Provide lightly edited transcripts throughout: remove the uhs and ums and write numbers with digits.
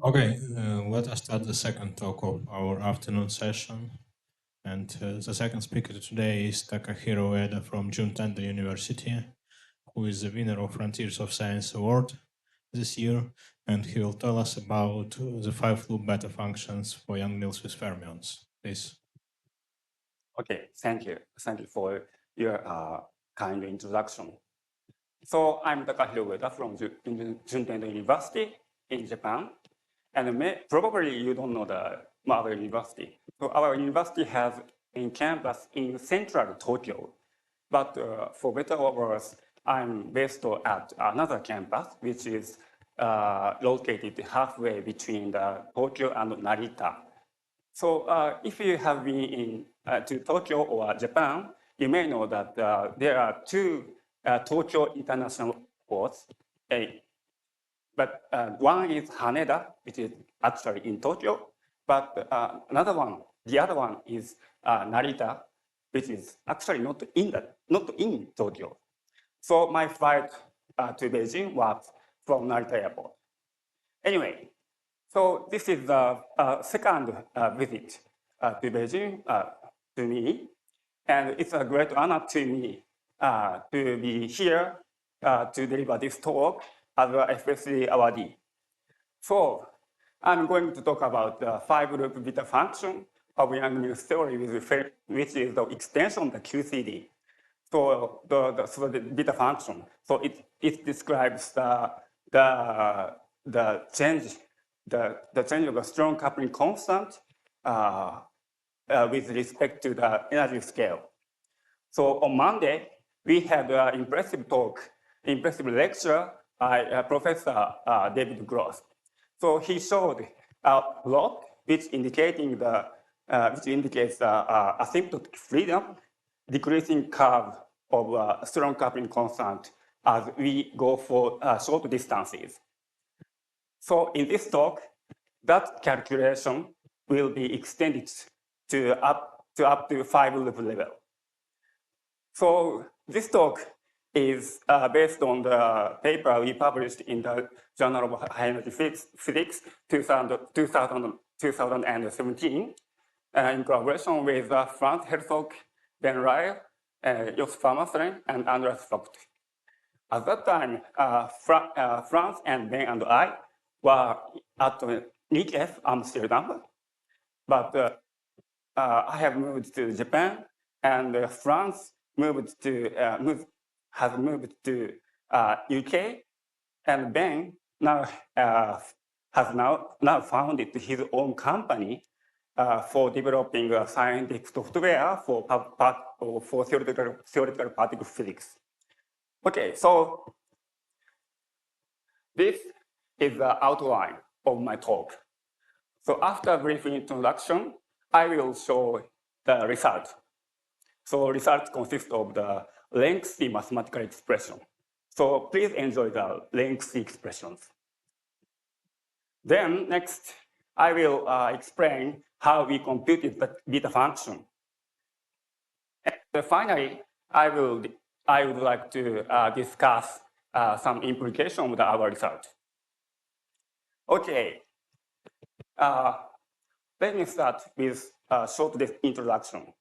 Okay, let us start the second talk of our afternoon session. And the second speaker today is Takahiro Ueda from Juntendo University, who is the winner of Frontiers of Science Award this year. And he will tell us about the five-loop beta functions for young mills with fermions. Please. Okay, thank you. Thank you for your kind introduction. So I'm Takahiro Ueda from Juntendo University in Japan. And probably you don't know the other university. So our university has a campus in central Tokyo. But for better or worse, I'm based at another campus, which is located halfway between Tokyo and Narita. So if you have been to Tokyo or Japan, you may know that there are two Tokyo International ports. But one is Haneda, which is actually in Tokyo. But the other one is Narita, which is actually not in Tokyo. So my flight to Beijing was from Narita Airport. Anyway, so this is the second visit to Beijing to me, and it's a great honor to me to be here to deliver this talk as a FSC awardee. So I'm going to talk about the five-loop beta function of Yang-Mills theory, which is the extension of the QCD. So the beta function. So it describes the change of the strong coupling constant with respect to the energy scale. So on Monday, we had an impressive lecture by Professor David Gross. So he showed a plot which indicates asymptotic freedom, decreasing curve of strong coupling constant as we go for short distances. So in this talk, that calculation will be extended to up to 5-loop level. So this talk is based on the paper we published in the Journal of High Energy Physics 2017 in collaboration with Franz Herzog, Ben Ryle, Jos Farmerstreng, and Andreas Vogt. At that time, Franz and Ben and I were at NICF Amsterdam, but I have moved to Japan, and Franz has moved to UK, and Ben has now founded his own company for developing scientific software for theoretical particle physics. Okay, so this is the outline of my talk. So after a brief introduction, I will show the result. So results consist of the lengthy mathematical expression. So please enjoy the lengthy expressions. Then next, I will explain how we computed the beta function. And finally, I would like to discuss some implication of our result. Okay, let me start with a short introduction.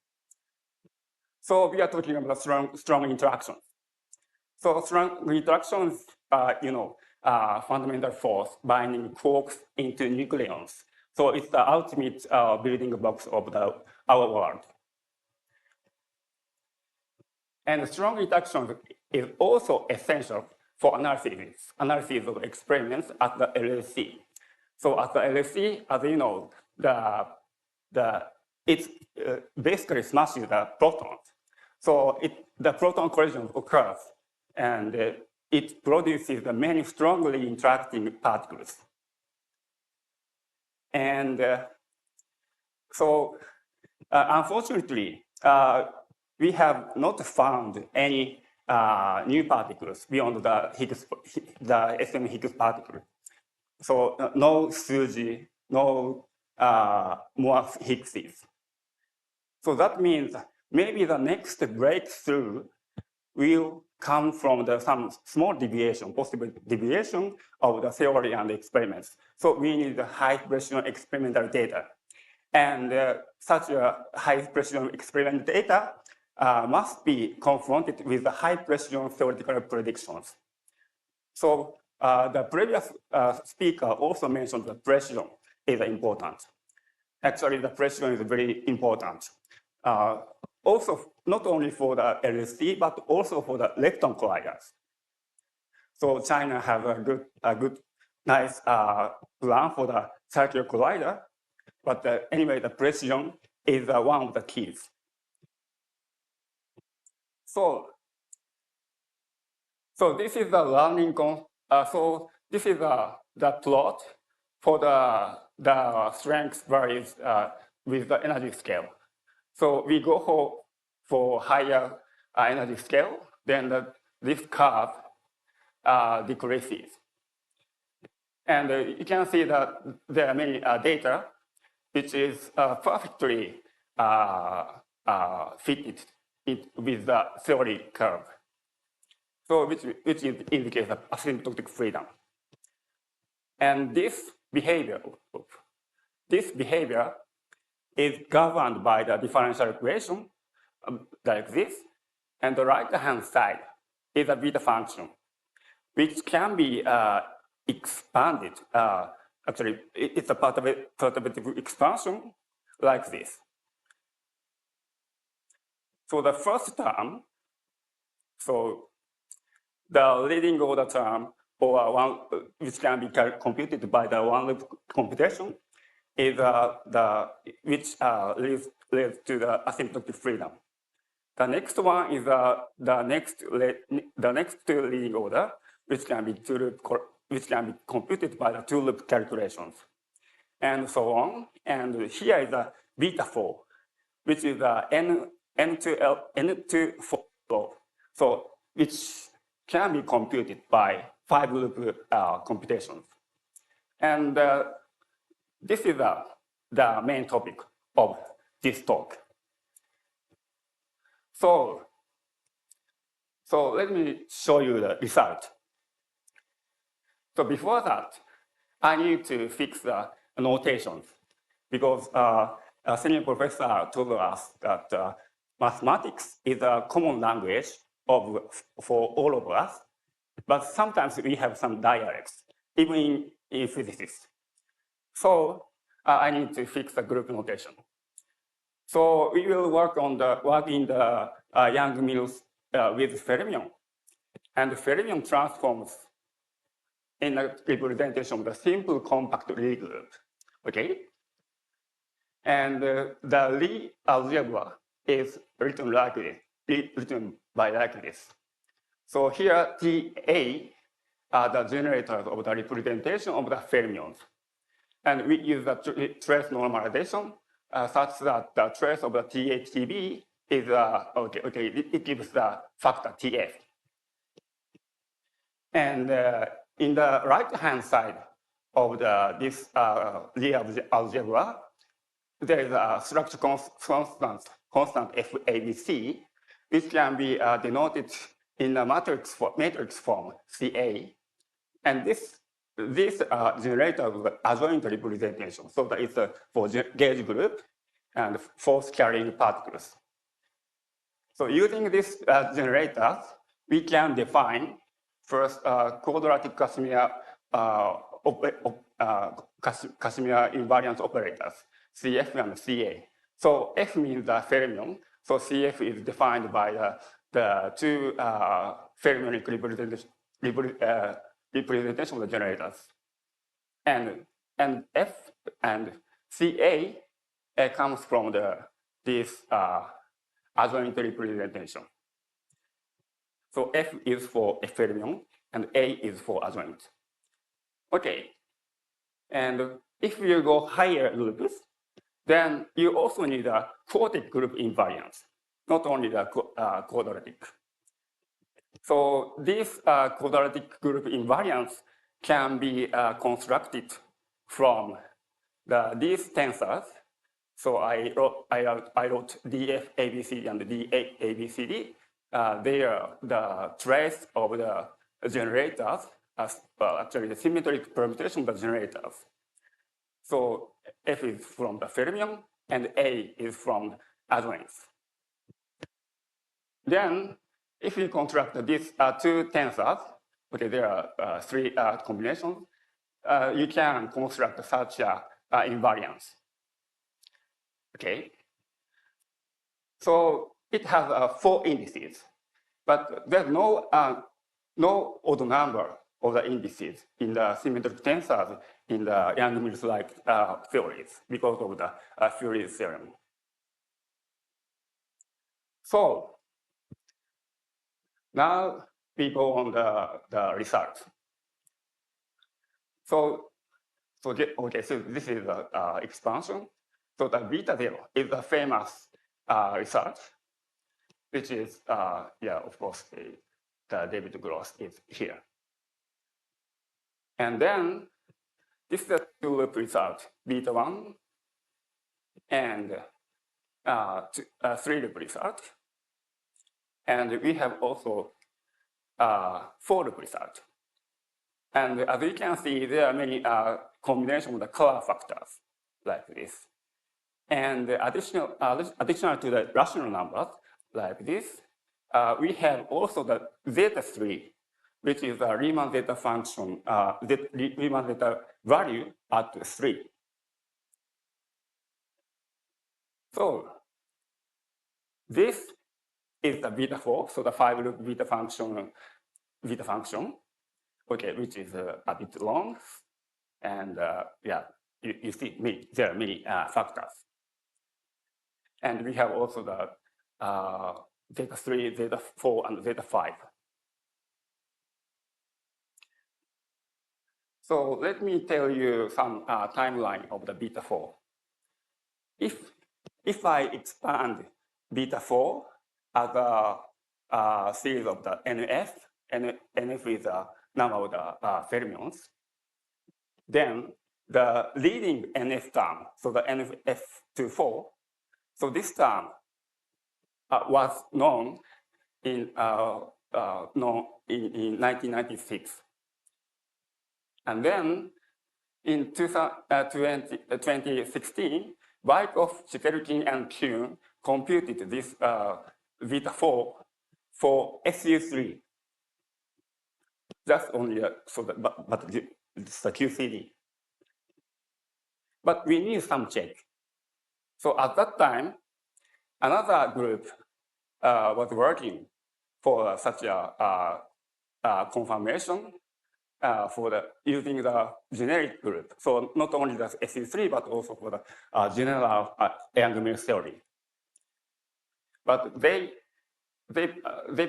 So we are talking about strong interactions. So strong interactions are, fundamental force binding quarks into nucleons. So it's the ultimate building blocks of our world. And strong interaction is also essential for analysis of experiments at the LHC. So at the LHC, as you know, it basically smashes the protons. So the proton collision occurs, and it produces the many strongly interacting particles. And unfortunately, we have not found any new particles beyond the SM Higgs particle. So no Suji, no more Higgses. So that means maybe the next breakthrough will come from some small deviation, possible deviation of the theory and experiments. So we need the high precision experimental data. And such a high precision experimental data must be confronted with the high precision theoretical predictions. So the previous speaker also mentioned that precision is important. Actually, the precision is very important. Also, not only for the LSD, but also for the lepton colliders. So China has a good, nice plan for the circular collider. But anyway, the precision is one of the keys. So this is the learning. So this is the plot for the strength varies with the energy scale. So we go for higher energy scale, then this curve decreases. And you can see that there are many data which is perfectly fitted with the theory curve. So which indicates asymptotic freedom. And this behavior is governed by the differential equation like this. And the right-hand side is a beta function, which can be expanded. Actually, it's a perturbative expansion like this. So the first term, so the leading order term, or one which can be computed by the one-loop computation, is which leads to the asymptotic freedom. The next one is the next leading order, which can be computed by the two-loop calculations, and so on. And here is the beta 4, which is the N2 flow, so which can be computed by 5-loop computations. And this is the main topic of this talk. So let me show you the result. So before that, I need to fix the notations because a senior professor told us that mathematics is a common language for all of us, but sometimes we have some dialects, even in physicists. So I need to fix the group notation. So we will work in the Yang-Mills with fermion, and fermion transforms in a representation of the simple compact Lie group. Okay, and the Lie algebra is written like this. So here TA are the generators of the representation of the fermions, and we use the trace normalization such that the trace of the THTB is it gives the factor TF. And in the right-hand side of this Lie algebra, there is a structure constant FABC, which can be denoted in a matrix form CA, and this generator of adjoint representation. So that is for gauge group and force carrying particles. So using this generator, we can define first quadratic Casimir invariance operators, CF and CA. So F means the fermion. So CF is defined by the two fermionic representation of the generators. And F and CA comes from this adjoint representation. So F is for a fermion and A is for adjoint. Okay, and if you go higher loops, then you also need a quartic group invariance, not only the quadratic. So this quadratic group invariance can be constructed from these tensors. So I wrote DF ABCD and DA ABCD the trace of the generators, actually the symmetric permutation of the generators. So F is from the fermion and A is from hadrons. Then if you construct these two tensors, okay, there are three combinations, you can construct such invariance. Okay. So it has 4 indices, but there's no odd number of the indices in the symmetric tensors in the Yang-Mills-like theories because of the Fourier theorem. So now we go on the result. So this is the expansion. So the beta 0 is the famous result, which is, of course, the David Gross is here. And then this is the two-loop result, beta 1 and three-loop result. And we have also four-loop result. And as you can see, there are many combinations of the color factors like this. And additional to the rational numbers like this, we have also the zeta 3, which is a Riemann zeta function, Riemann zeta value at 3. So this is the beta 4, so the 5-loop beta function, okay, which is a bit long. And you see there are many factors. And we have also the zeta 3, zeta 4, and zeta 5. So let me tell you some timeline of the beta 4. If I expand beta 4 as a series of the NF, NF is a number of the fermions, then the leading NF term, so the NF to 4, so this term was known in 1996. And then in 2016, Wyckoff, Chikhelkin, and Kuhn computed this beta 4 for SU3. That's only but it's a QCD. But we need some check. So at that time, another group was working for such a confirmation for using the generic group. So not only the SU3, but also for the general Yang-Mills theory. But they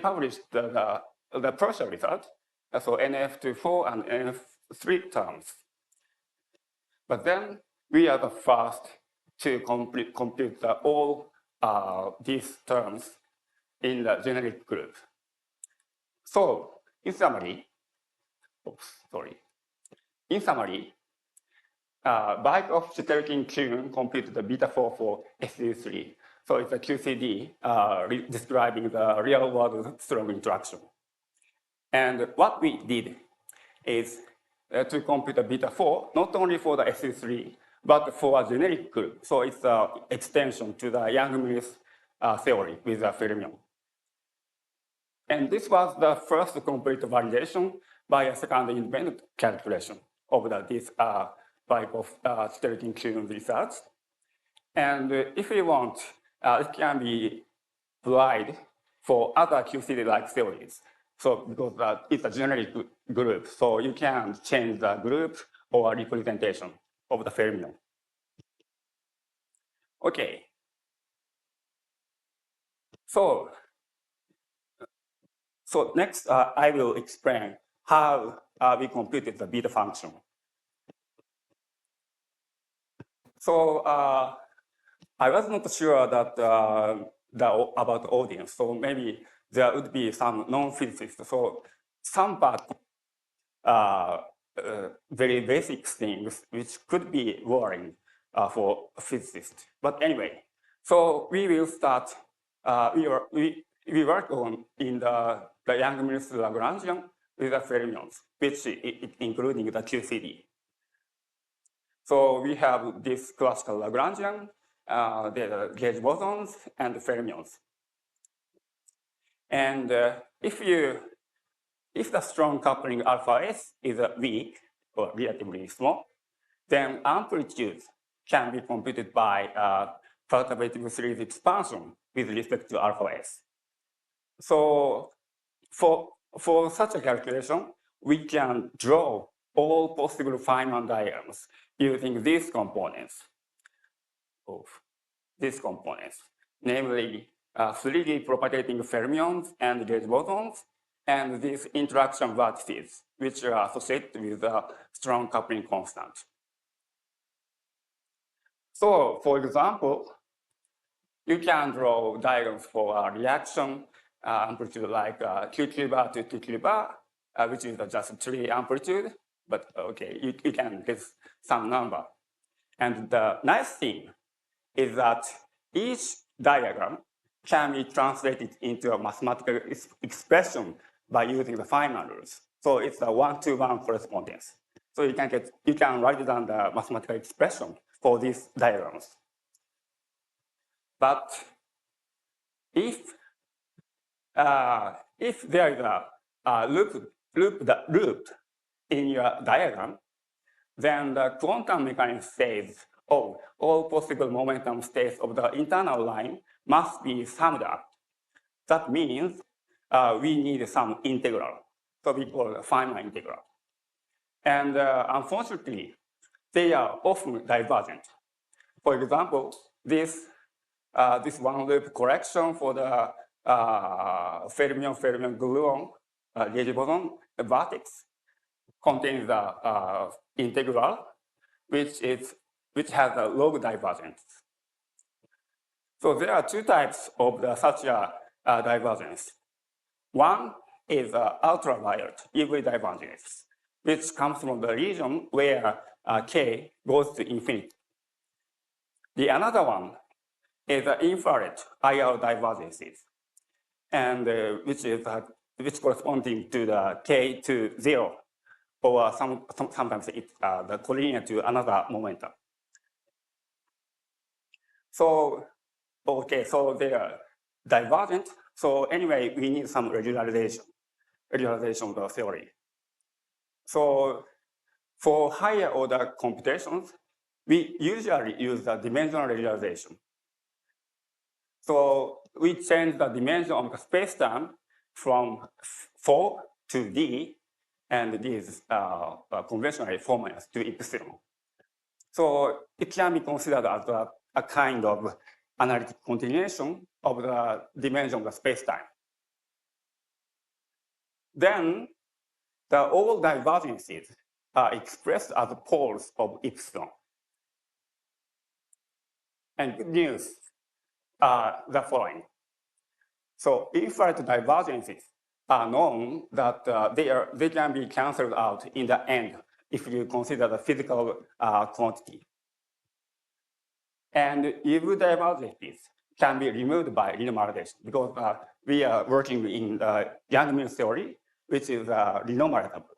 published the partial result, so NF24 and NF3 terms. But then we are the first to compute all these terms in the generic group. So in summary, Wyckoff, Chikhelkin, Kuhn computed the beta 4 for SU3. So it's a QCD describing the real-world strong interaction. And what we did is to compute the beta 4, not only for the SU3, but for a generic group. So it's an extension to the Yang-Mills theory with a fermion. And this was the first complete validation by a second independent calculation of this Wyckoff, Chikhelkin, Kuhn research. And if you want, it can be applied for other QCD-like theories. So because it's a generic group, so you can change the group or representation of the fermion. Okay. So next, I will explain how we computed the beta function. So I was not sure that about the audience. So maybe there would be some non-physicists. So some part very basic things which could be worrying for physicists. But anyway, so we will start. we work on in the Yang-Mills Lagrangian with the fermions, which including the QCD. So we have this classical Lagrangian, the gauge bosons, and the fermions. And if the strong coupling alpha S is weak or relatively small, then amplitude can be computed by perturbative series expansion with respect to alpha S. So for such a calculation, we can draw all possible Feynman diagrams using these components, namely 3D propagating fermions and gauge bosons, and these interaction vertices, which are associated with a strong coupling constant. So, for example, you can draw diagrams for a reaction amplitude like Q bar to Q bar, which is just 3 amplitude, but okay, you can get some number. And the nice thing is that each diagram can be translated into a mathematical expression by using the Feynman rules. So it's a 1-to-1 correspondence. So you can write down the mathematical expression for these diagrams. But if there is a loop in your diagram, then the quantum mechanics says, oh, all possible momentum states of the internal line must be summed up. That means we need some integral. So we call it a Feynman integral. And unfortunately, they are often divergent. For example, this one loop correction for the fermion-gluon gauge boson vertex contains the integral, which has a log divergence. So there are two types of such divergence. One is ultraviolet UV divergence, which comes from the region where K goes to infinity. The another one is infrared IR divergences, and which corresponding to the K to 0, or sometimes it's the collinear to another momentum. So, okay, so they are divergent. So anyway, we need some regularization of the theory. So for higher order computations, we usually use the dimensional regularization. So we change the dimension of the spacetime from 4 to D, and D is conventionally 4 minus 2 epsilon. So it can be considered as a kind of analytic continuation of the dimension of the spacetime. Then all divergences are expressed as poles of epsilon. And good news are the following. So infrared divergences are known that they can be canceled out in the end if you consider the physical quantity. And UV divergences can be removed by renormalization because we are working in Yang-Mills theory, which is renormalizable.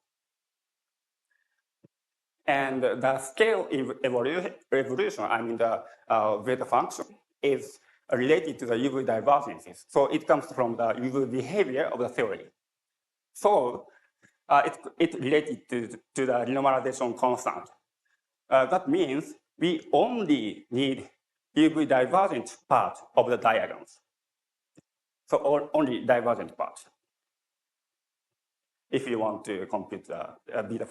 And the scale evolution, I mean the beta function, is related to the UV divergences. So it comes from the UV behavior of the theory. So it's related to the renormalization constant. That means we only need UV divergent part of the diagrams. So only divergent part if you want to compute the beta.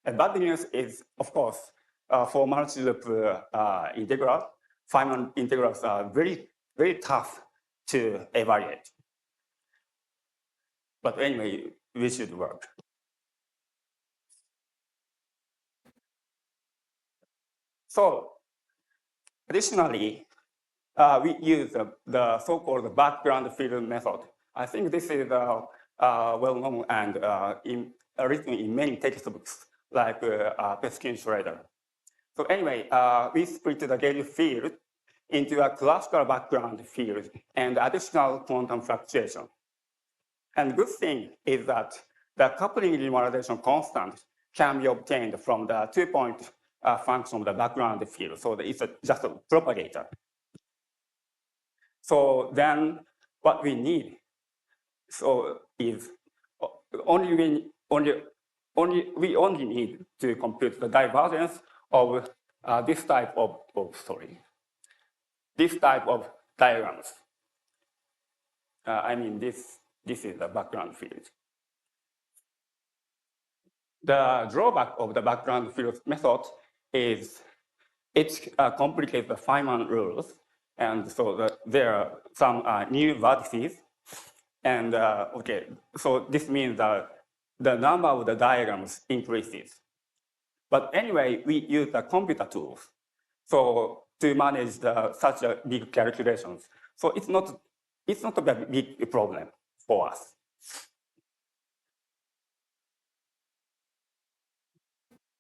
And bad news is, of course, for multi-loop integrals, Feynman integrals are very, very tough to evaluate. But anyway, we should work. So additionally, we use the so-called background field method. I think this is well-known and written in many textbooks, like Peskin Schroeder. So anyway, we split the gauge field into a classical background field and additional quantum fluctuation. And good thing is that the coupling renormalization constant can be obtained from the 2-point function of the background field. So it's just a propagator. So then what we need is we only need to compute the divergence of this type of diagrams. I mean, this is the background field. The drawback of the background field method is it complicates the Feynman rules, and so there are some new vertices. And so this means that the number of the diagrams increases. But anyway, we use the computer tools so to manage such a big calculations. So it's not a big problem for us.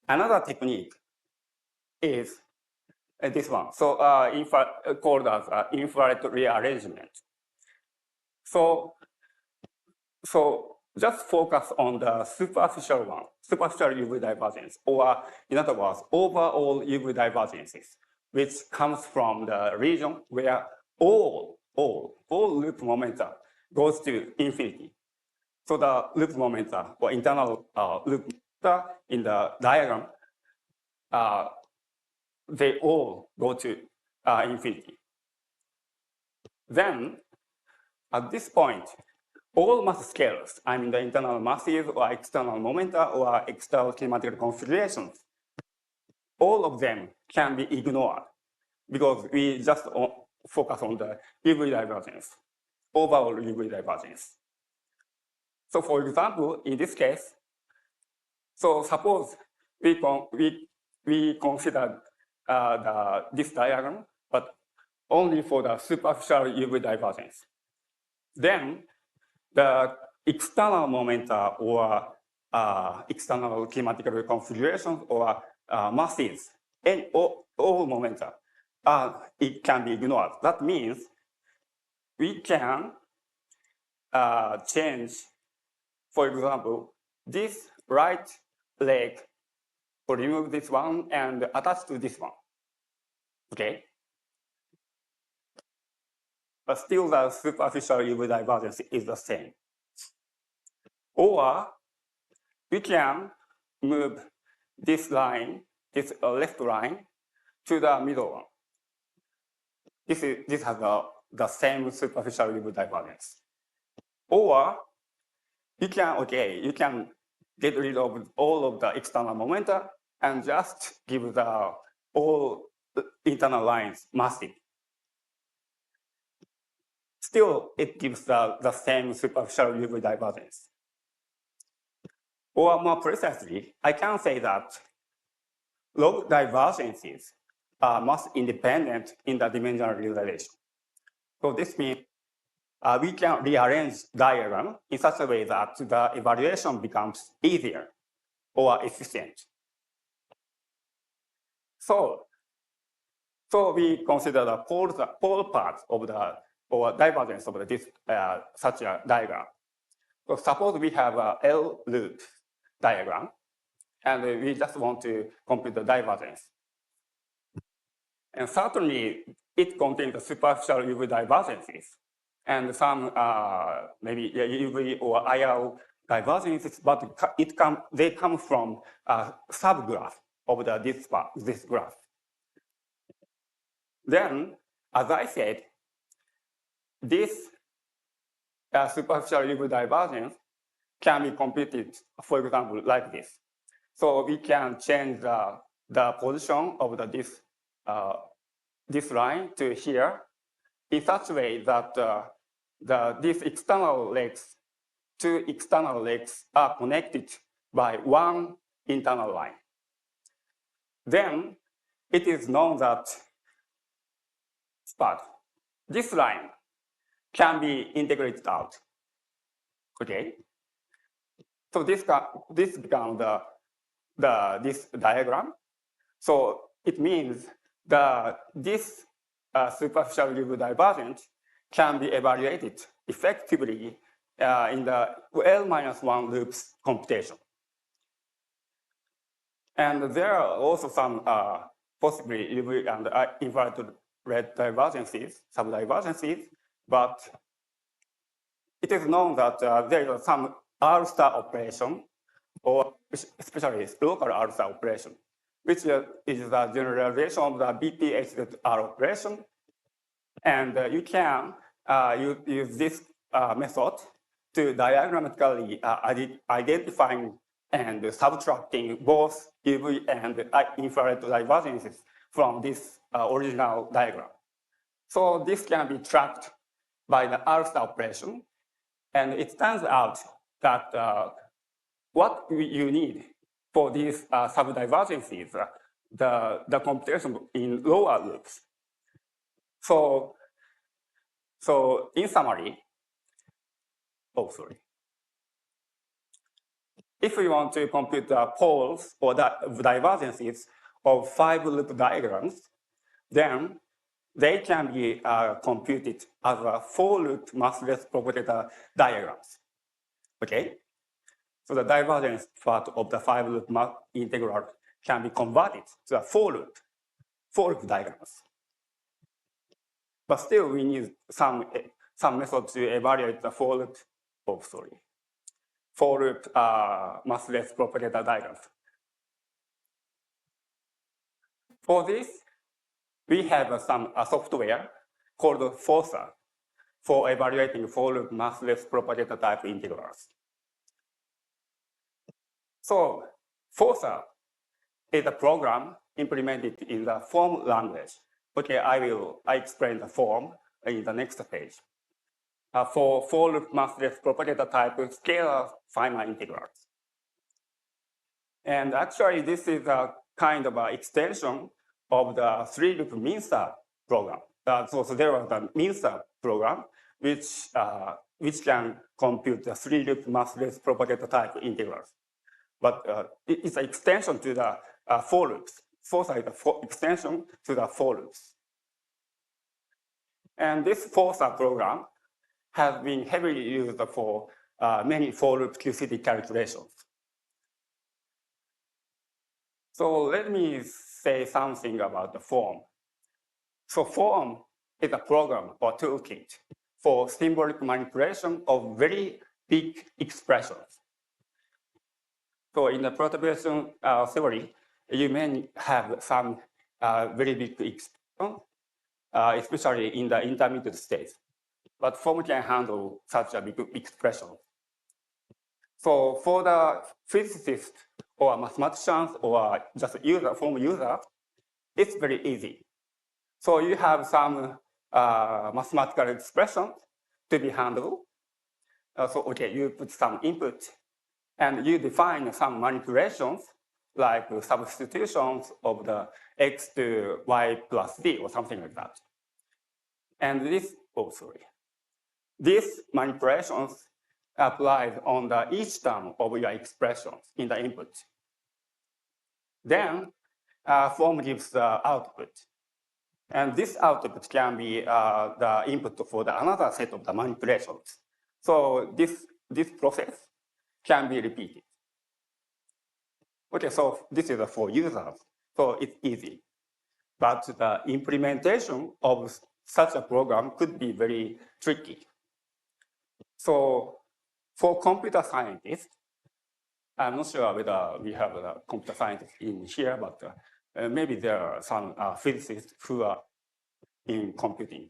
Another technique is this one. So called as infrared rearrangement. So just focus on the superficial one, superficial UV divergence, or in other words, overall UV divergences, which comes from the region where all loop momenta goes to infinity. So the loop momenta or internal loop momenta in the diagram, they all go to infinity. Then at this point, all mass scales, I mean the internal masses or external momenta or external kinematic configurations, all of them can be ignored because we just focus on the UV divergence, overall UV divergence. So for example, in this case, so suppose we consider this diagram, but only for the superficial UV divergence. Then the external momenta or external kinematic configurations or masses, and all momenta, it can be ignored. That means we can change, for example, this right leg, or remove this one and attach to this one. Okay? But still the superficial UV divergence is the same. Or we can move this line, this left line, to the middle one. This has the same superficial UV divergence. Or you can get rid of all of the external momenta and just give the all internal lines massive. Still, it gives the same superficial UV divergence. Or more precisely, I can say that log divergences are mass independent in the dimensional realization. So this means we can rearrange diagram in such a way that the evaluation becomes easier or efficient. So we consider the pole parts of the or divergence of this such a diagram. So suppose we have a L loop diagram, and we just want to compute the divergence. And certainly, it contains the superficial UV divergences and some maybe UV or IR divergences, but they come from a subgraph of this graph. Then, as I said, this superficial UV divergence can be computed, for example, like this. So we can change the position of this line to here in such a way that these external legs, two external legs are connected by one internal line. Then it is known that this line can be integrated out. Okay. So this becomes this diagram. So it means this superficial loop divergence can be evaluated effectively in the L-1 loops computation. And there are also some possibly UV and infrared divergences, subdivergences, but it is known that there is some R-star operation, or especially local R-star operation, which is the generalization of the BPH-R operation. And you can use this method to diagrammatically identifying and subtracting both UV and infrared divergences from this original diagram. So this can be tracked by the R-star operation. And it turns out that what you need for these subdivergences, the computation in lower loops. So in summary, if we want to compute the poles or the divergences of 5 loop diagrams, then they can be computed as a 4 loop massless propagator diagrams. Okay? So the divergence part of the 5 loop integral can be converted to a 4 loop diagrams. But still, we need some method to evaluate the 4 loop massless propagator diagrams. For this, we have some software called FORSA for evaluating 4 loop massless propagator type integrals. So FORSA is a program implemented in the form language. Okay, I explain the form in the next page. For 4 loop massless propagator type scalar Feynman integrals. And actually, this is a kind of an extension of the 3-loop MINSA program. So there was a MINSA program which can compute the 3-loop massless propagator type integrals. But it's an extension to the 4 loops. FORSA is an extension to the 4 loops. And this FORSA program has been heavily used for many 4-loop QCD calculations. So let me say something about the form. So form is a program or toolkit for symbolic manipulation of very big expressions. So in the perturbation theory, you may have some very big expression, especially in the intermediate states. But form can handle such a big expression. So for the physicist or mathematicians or just form user, it's very easy. So you have some mathematical expressions to be handled. You put some input and you define some manipulations like substitutions of the x to y plus d or something like that. And these manipulations applied on each term of your expressions in the input. Then form gives the output. And this output can be the input for another set of the manipulations. So this process can be repeated. Okay, so this is for users, so it's easy. But the implementation of such a program could be very tricky. So for computer scientists, I'm not sure whether we have a computer scientist in here, but maybe there are some physicists who are in computing.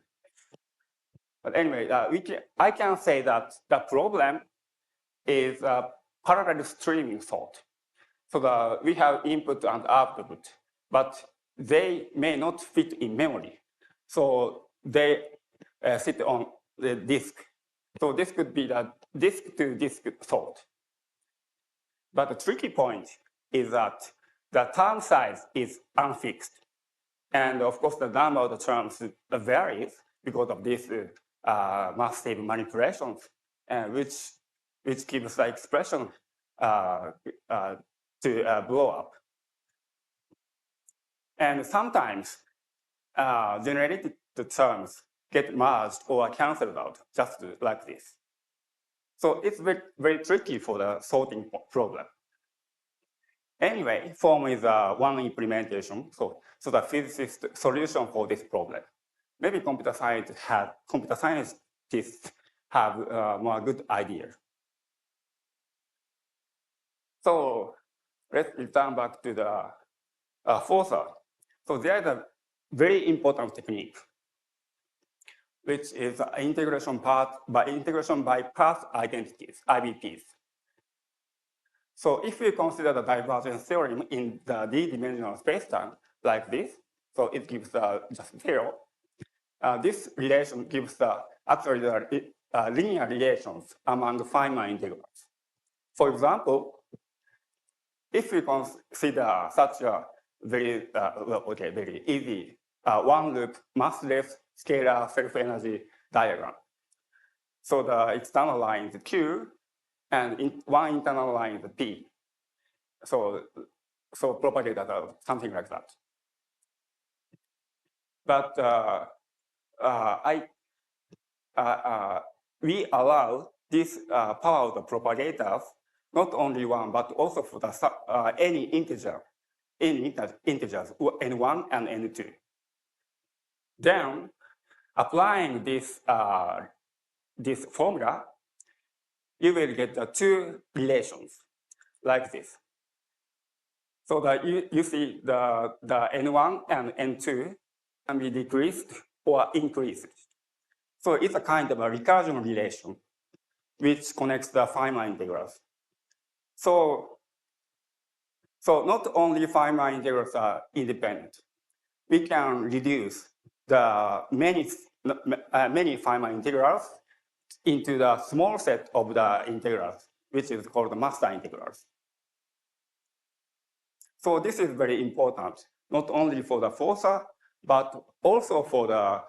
But anyway, I can say that the problem is parallel streaming sort. So we have input and output, but they may not fit in memory. So they sit on the disk. So this could be the disk-to-disk sort. But the tricky point is that the term size is unfixed. And of course, the number of the terms varies because of these massive manipulations, which gives the expression to blow up. And sometimes generated the terms get merged or canceled out, just like this. So it's very, very tricky for the sorting problem. Anyway, form is one implementation. So the physicist solution for this problem. Maybe computer scientists have more good idea. So let's return back to the FORSA. So there is a very important technique, which is integration by path identities, IBPs. So if we consider the divergence theorem in the d-dimensional spacetime like this, so it gives just zero. This relation gives actually the linear relations among Feynman integrals. For example, if we consider such a very very easy one-loop massless scalar self-energy diagram. So the external line is Q, and one internal line is P. So propagate something like that. But we allow this power of the propagators, not only one, but also for the any integers, n1 and n2. Then, applying this this formula, you will get the two relations like this. So that you see the n1 and n2 can be decreased or increased. So it's a kind of a recursion relation which connects the Feynman integrals. So not only Feynman integrals are independent, we can reduce the many Feynman integrals into the small set of the integrals, which is called the master integrals. So this is very important, not only for the FORSA, but also for the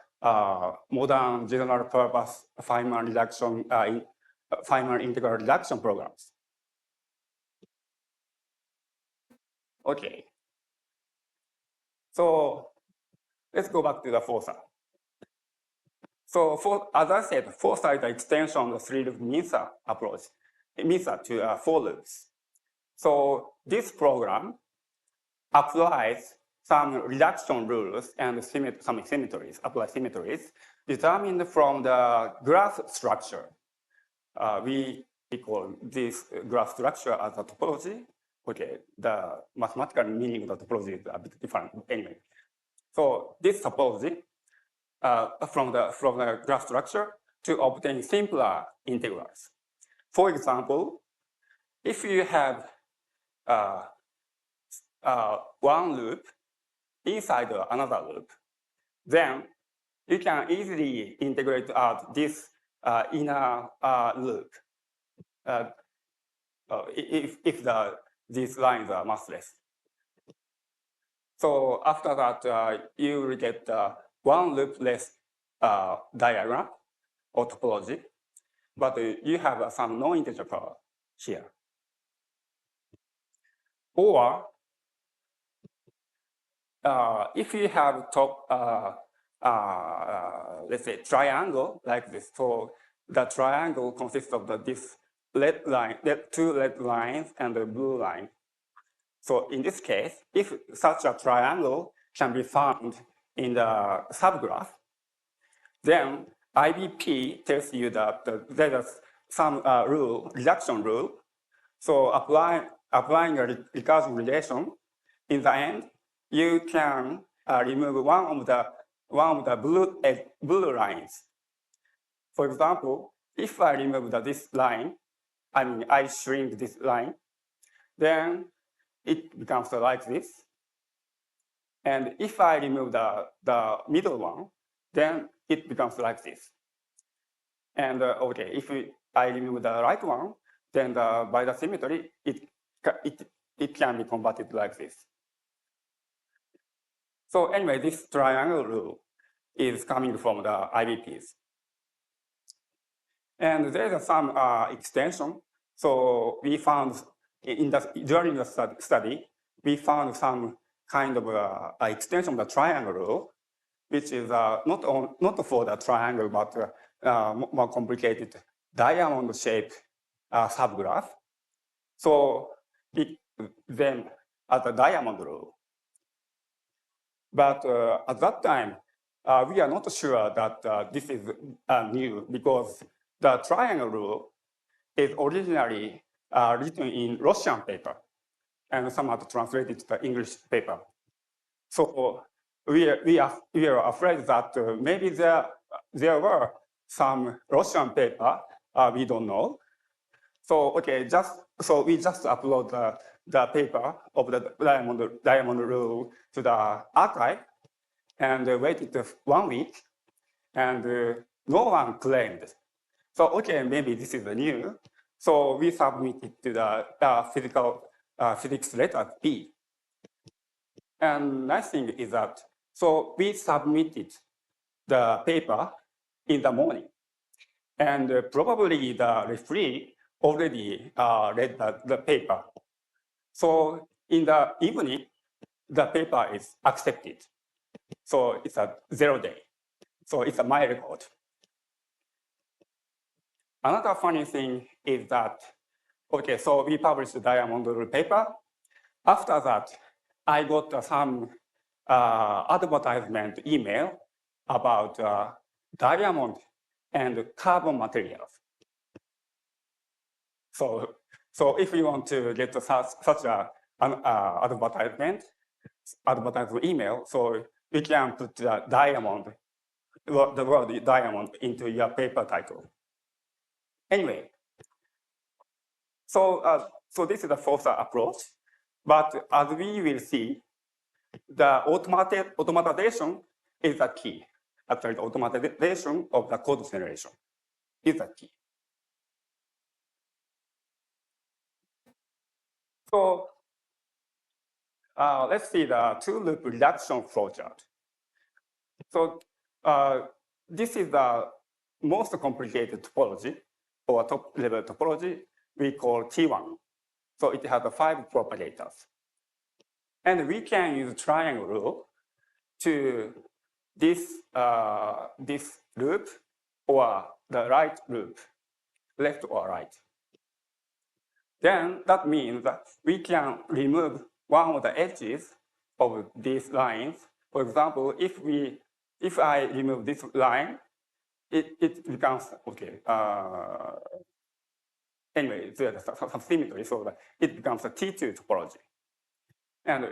modern general purpose Feynman reduction, Feynman integral reduction programs. Okay. So let's go back to the FORSA. So as I said, FORSA is the extension of the three-loop MINSA approach, MINSA to four loops. So this program applies some reduction rules and some symmetries, apply symmetries, determined from the graph structure. We call this graph structure as a topology. Okay, the mathematical meaning of the topology is a bit different anyway. So this topology from the graph structure to obtain simpler integrals. For example, if you have one loop inside another loop, then you can easily integrate out this inner loop if these lines are massless. So after that, you will get one loopless diagram or topology, but you have some non-integer power here. Or if you have let's say triangle like this, so the triangle consists of this red line, two red lines and a blue line. So in this case, if such a triangle can be found in the subgraph, then IBP tells you that there is some reduction rule. So applying a recursion relation, in the end, you can remove one of the blue lines. For example, if I remove this line, I shrink this line, then it becomes like this. And if I remove the middle one, then it becomes like this. And okay, if I remove the right one, then by the symmetry, it can be converted like this. So anyway, this triangle rule is coming from the IBPs. And there's some extension. So we found during the study, we found some kind of extension of the triangle rule, which is not for the triangle, but more complicated diamond-shaped subgraph. So it then as a diamond rule. But at that time, we are not sure that this is new because the triangle rule is originally written in Russian paper and somewhat translated to the English paper. So we are afraid that maybe there were some Russian paper we don't know. So okay, so we just upload the paper of the diamond rule to the archive and waited 1 week, and no one claimed. So okay, maybe this is new. So we submitted to the physics letter B. And nice thing is that, so we submitted the paper in the morning. And probably the referee already read the paper. So in the evening, the paper is accepted. So it's a 0 day. So it's a my record. Another funny thing is that, okay, so we published the diamond rule paper. After that, I got some advertisement email about diamond and carbon materials. So if you want to get such an advertisement email, so you can put the diamond, the word diamond into your paper title. Anyway, so this is the fourth approach, but as we will see, the automatization is the key. Actually, the automatization of the code generation is the key. So let's see the two-loop reduction flowchart. So this is the most complicated topology, or top-level topology we call T1. So it has 5 propagators. And we can use triangle rule to this loop or the right loop, left or right. Then that means that we can remove one of the edges of these lines. For example, if I remove this line, it becomes, okay, anyway, there's some symmetry, so that it becomes a T2 topology. And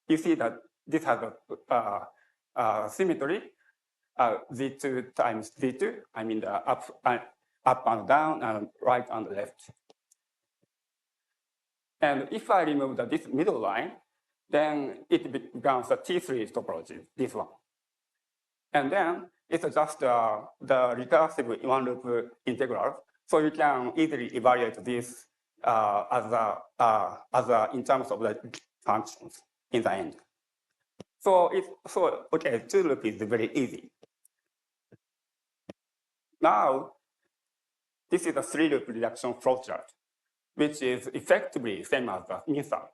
you see that this has a symmetry, Z2 times Z2, I mean the up and down and right and left. And if I remove this middle line, then it becomes a T3 topology, this one. And then it's just the recursive one loop integral. So you can easily evaluate this in terms of the functions in the end. So okay, two loop is very easy. Now, this is a 3-loop reduction flowchart, which is effectively same as the mean sum.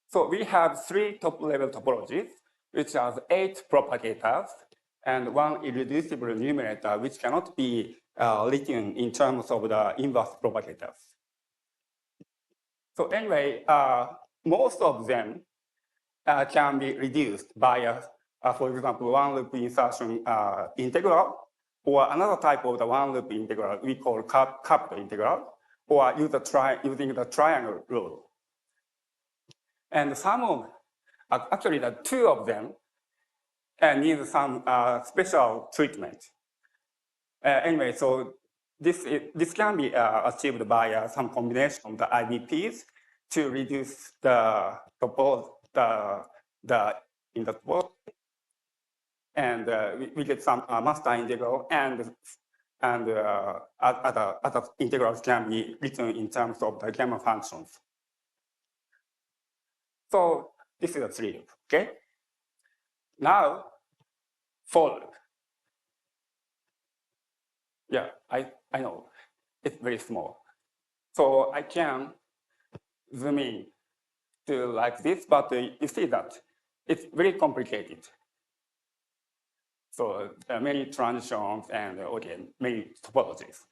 So we have 3 top-level topologies, which has 8 propagators and 1 irreducible numerator, which cannot be written in terms of the inverse propagators. So anyway, most of them can be reduced by, for example, one-loop insertion integral, or another type of the one-loop integral we call capital integral, or using the triangle rule. And actually the 2 of them need some special treatment. Anyway, so this can be achieved by some combination of the IBPs to reduce the topology, and we get some master integral, and other integrals can be written in terms of the gamma functions. So this is a 3-loop, okay? Now, 4-loop. Yeah, I know, it's very small. So I can zoom in to like this, but you see that it's very complicated. So many transitions and many topologies.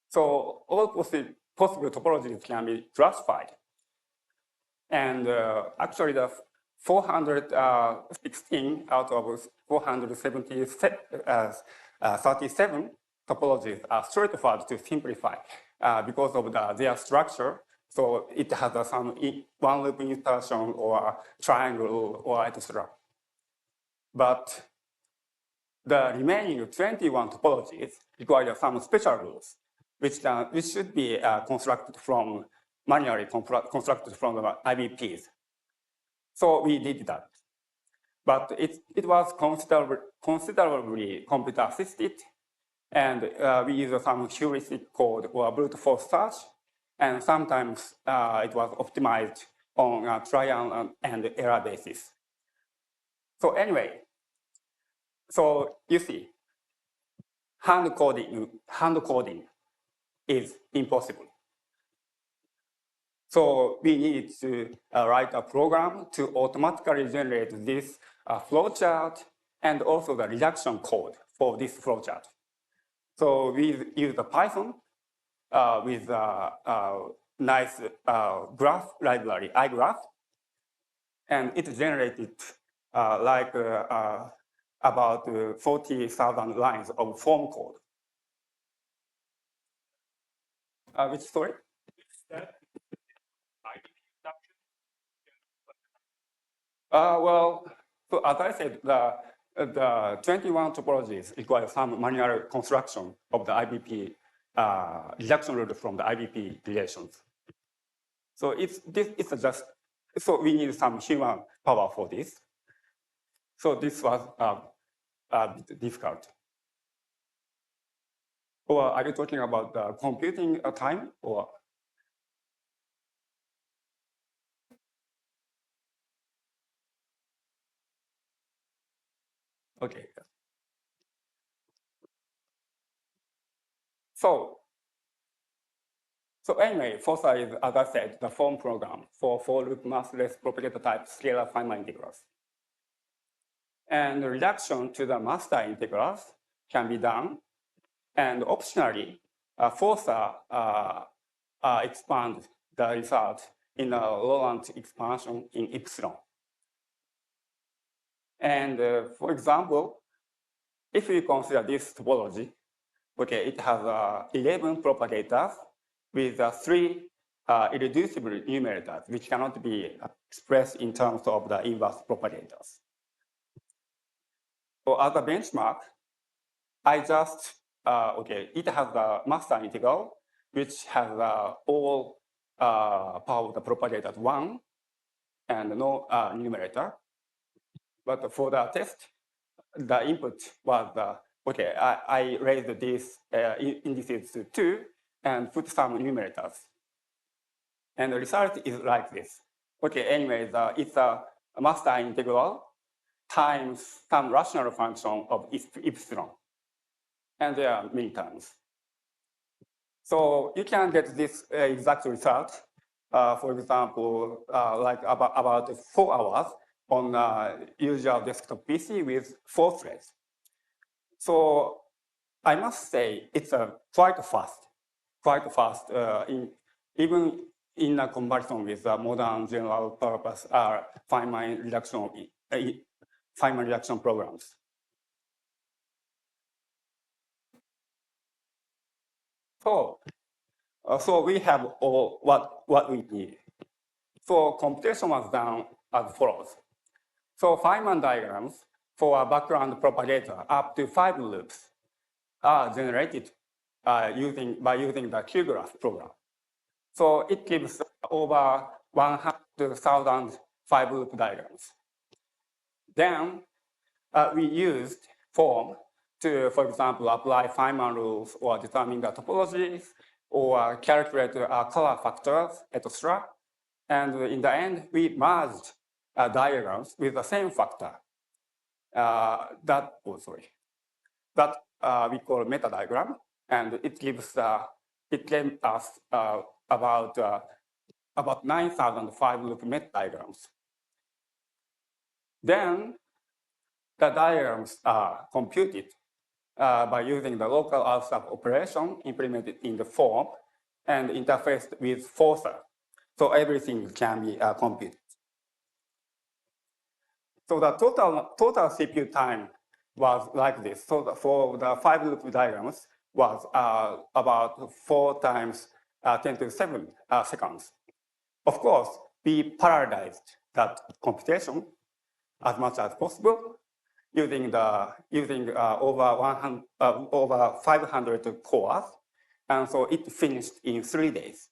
So all possible topologies can be classified. And actually the 416 out of 437 topologies are straightforward to simplify because of their structure. So it has some one loop insertion or triangle or etc. But the remaining 21 topologies require some special rules, which should be manually constructed from the IBPs. So we did that. But it was considerably computer assisted, and we use some heuristic code or brute force search, and sometimes it was optimized on a trial and error basis. So anyway, so you see, hand coding is impossible. So we need to write a program to automatically generate this flowchart and also the reduction code for this flowchart. So we use the Python with a nice graph library, iGraph, and it generated about 40,000 lines of form code. Which story? Well, so as I said, the 21 topologies require some manual construction of the IBP reduction rule from the IBP relations. So so we need some human power for this. So this was a bit difficult. Or are you talking about the computing time or? Okay. So anyway, FOSA is, as I said, the form program for loop massless propagator type scalar Feynman integrals. And reduction to the master integrals can be done. And optionally, FOSA expand the result in a Laurent expansion in epsilon. And for example, if we consider this topology, okay, it has 11 propagators with 3 irreducible numerators, which cannot be expressed in terms of the inverse propagators. So as a benchmark, I just, it has the master integral, which has all power of the propagators 1 and no numerator. But for the test, the input was, I raised these indices to 2 and put some numerators. And the result is like this. Okay, anyway, it's a master integral times some rational function of epsilon. And there are many terms. So you can get this exact result, for example, like about 4 hours on usual desktop PC with 4 threads. So I must say it's quite fast, even in a comparison with modern general purpose Feynman reduction programs. So we have all what we need. So computation was done as follows. So Feynman diagrams for a background propagator up to 5 loops are generated by using the QGraph program. So it gives over 100,000 5-loop diagrams. Then we used form to, for example, apply Feynman rules or determine the topologies or calculate color factors, etc. And in the end, we merged diagrams with the same factor that we call meta diagram, and it gave us about 9,000 5-loop meta diagrams. Then the diagrams are computed by using the local alpha operation implemented in the form and interfaced with forcer. So everything can be computed. So the total CPU time was like this. So for the 5 loop diagrams was about 4 times 10 to the 7 seconds. Of course, we parallelized that computation as much as possible using over 500 cores, and so it finished in 3 days.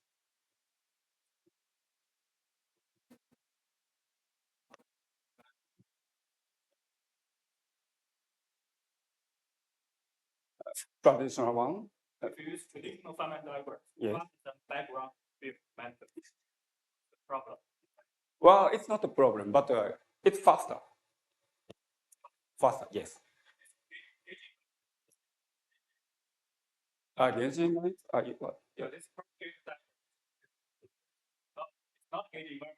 Traditional one. If you use traditional finite diagram, Yes. what is the background with method? The problem. Well, it's not a problem, but it's faster. Faster, yes. Gauging lines? What? Yeah, this gauge that it's not gauging, but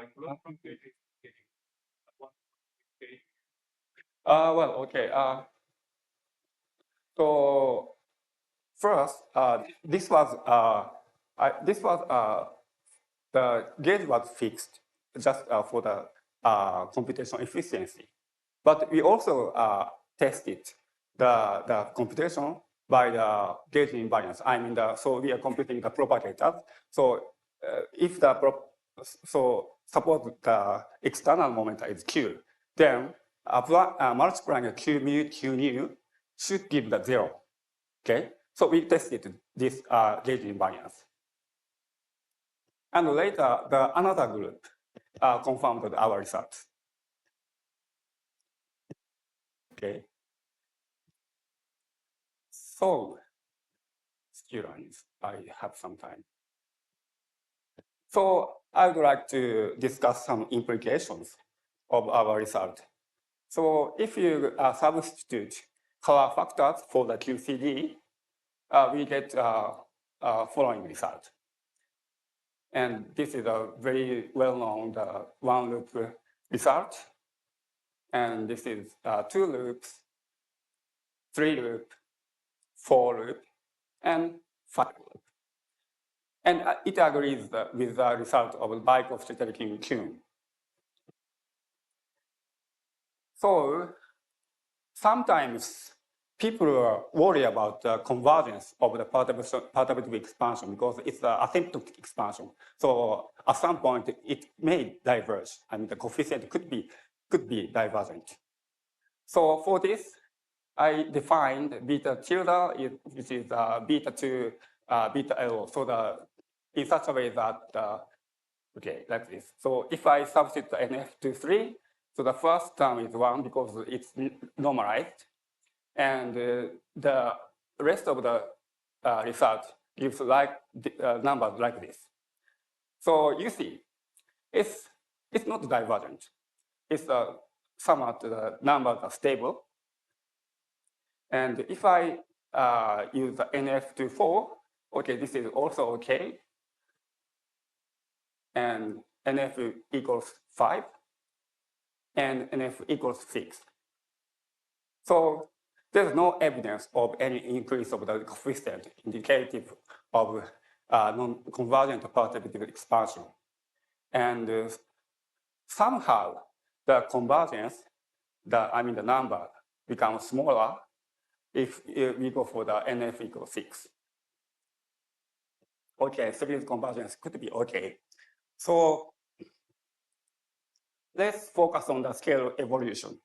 like look from gauging. One gauge. Well, okay. So first, this was the gauge was fixed just for the computation efficiency, but we also tested the computation by the gauge invariance. I mean, so we are computing the propagators. So if so suppose the external momentum is q, then multiplying q mu q nu should give the 0. Okay, so we tested this gauge invariance. And later, another group confirmed our results. Okay. So, students, I have some time. So I would like to discuss some implications of our result. So if you substitute color factors for the QCD, we get following result. And this is a very well-known one loop result. And this is 2 loops, 3 loop, 4 loop, and 5 loop. And it agrees with the result of the Bike-Hofstadter Kuhn. So sometimes people worry about the convergence of the perturbative expansion because it's an asymptotic expansion. So at some point it may diverge, and the coefficient could be divergent. So for this, I defined beta tilde, which is beta to beta L. So in such a way that okay, like this. So if I substitute the NF to 3, so the first term is 1 because it's normalized. And the rest of the result gives like numbers like this. So you see, it's not divergent. It's somewhat the numbers are stable. And if I use the NF to 4, okay, this is also okay. And NF equals 5, and NF equals 6. So there's no evidence of any increase of the coefficient indicative of non-convergent perturbative expansion. And somehow the convergence, the number becomes smaller if we go for the NF equals 6. Okay, series convergence could be okay. So let's focus on the scale evolution.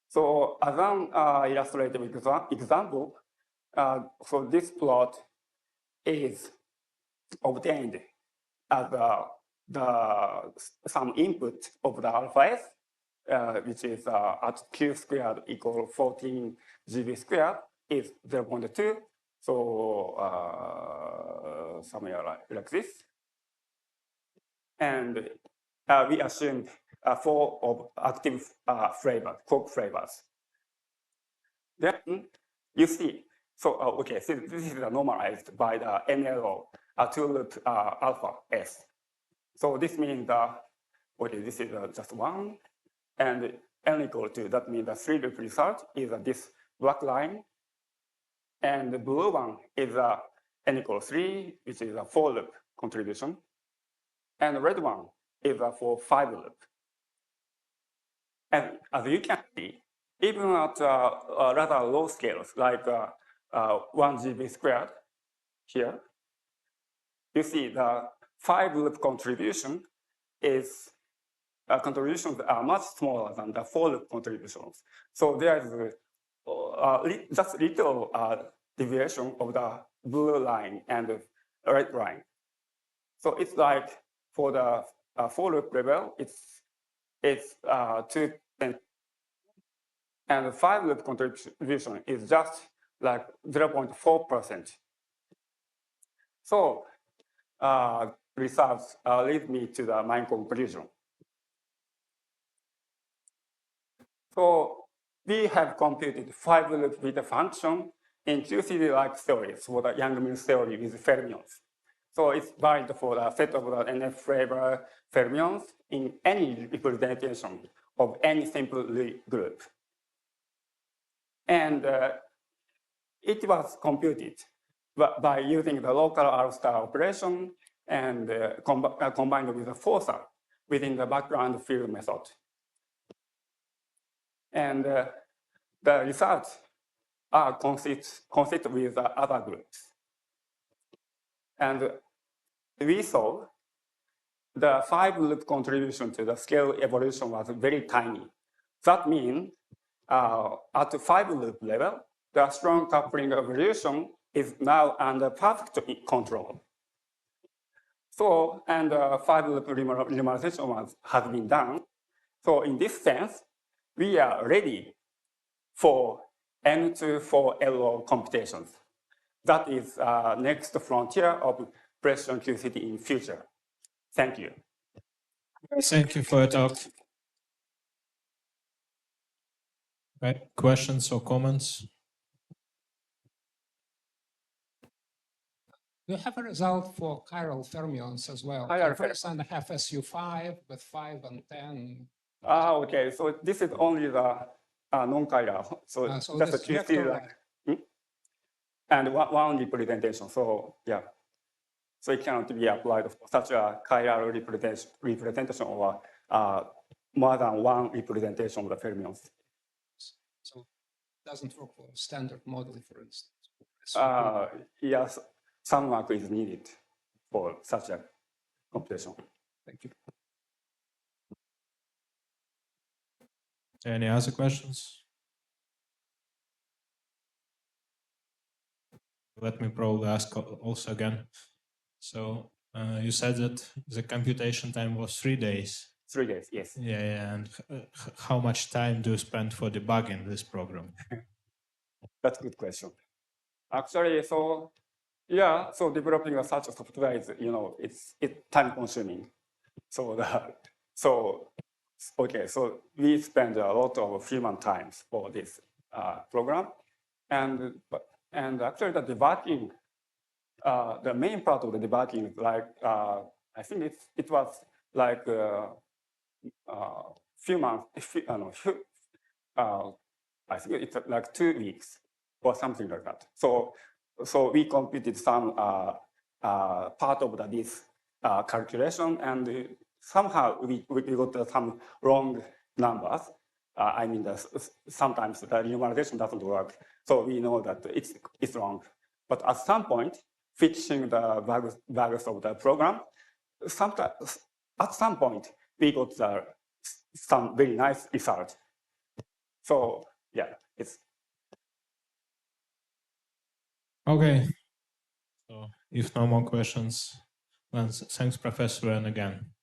So as an illustrative example, so this plot is obtained as some input of the alpha s, which is at q squared equal 14 GB squared is 0.2. So somewhere like this. And we assumed 4 of active flavors, Coke flavors. Then you see, so okay, so this is normalized by the NLO 2-loop alpha S. So this means okay, this is just 1, and n equal to, that means the 3 loop result is this black line, and the blue one is n equals 3, which is a 4 loop contribution, and the red one is for 5 loop. And as you can see, even at rather low scales, like 1 GB squared here, you see the 5 loop contribution is contributions are much smaller than the 4 loop contributions. So there is just little deviation of the blue line and the red line. So it's like for the 4 loop level, it's 2, and the 5 loop contribution is just like 0.4%. So results lead me to the main conclusion. So we have computed 5 loop beta function in 2 CD-like theories for the Yang-Mills theory with fermions. So it's valid for the set of the NF flavor fermions in any representation of any simple Lie group. And it was computed by using the local R-star operation and combined with the forcer within the background field method. And the results are consistent with the other groups. And we saw the 5 loop contribution to the scale evolution was very tiny. That means at the 5 loop level, the strong coupling evolution is now under perfect control. So, and 5 loop renormalization has been done. So in this sense, we are ready for N2-4-LO computations. That is next frontier of precision QCT in future. Thank you. Thank you for your talk. Right. Questions or comments? You have a result for chiral fermions as well. Chiral Comparison have SU5 with 5 and 10. Okay, so this is only the non-chiral. So, So just a this QCT vector like, and one representation. So yeah, so it cannot be applied for such a chiral representation or more than one representation of the fermions. So it doesn't work for standard modeling, for instance. Yes, some work is needed for such a computation. Thank you. Any other questions? Let me probably ask also again. So you said that the computation time was 3 days. 3 days, yes. Yeah, and how much time do you spend for debugging this program? That's a good question. Actually, so yeah, so developing such a software is, it's time consuming. So okay, so we spend a lot of human times for this program, and actually the debugging, the main part of the debugging is like I think it was like few months, I think it's like 2 weeks or something like that. So we computed some part of this calculation, and somehow we got some wrong numbers. I mean, sometimes the numerization doesn't work, so we know that it's wrong. But at some point, fixing the values of the program, at some point we got some very nice result. So yeah, it's Okay. So if no more questions, then thanks, Professor, and again.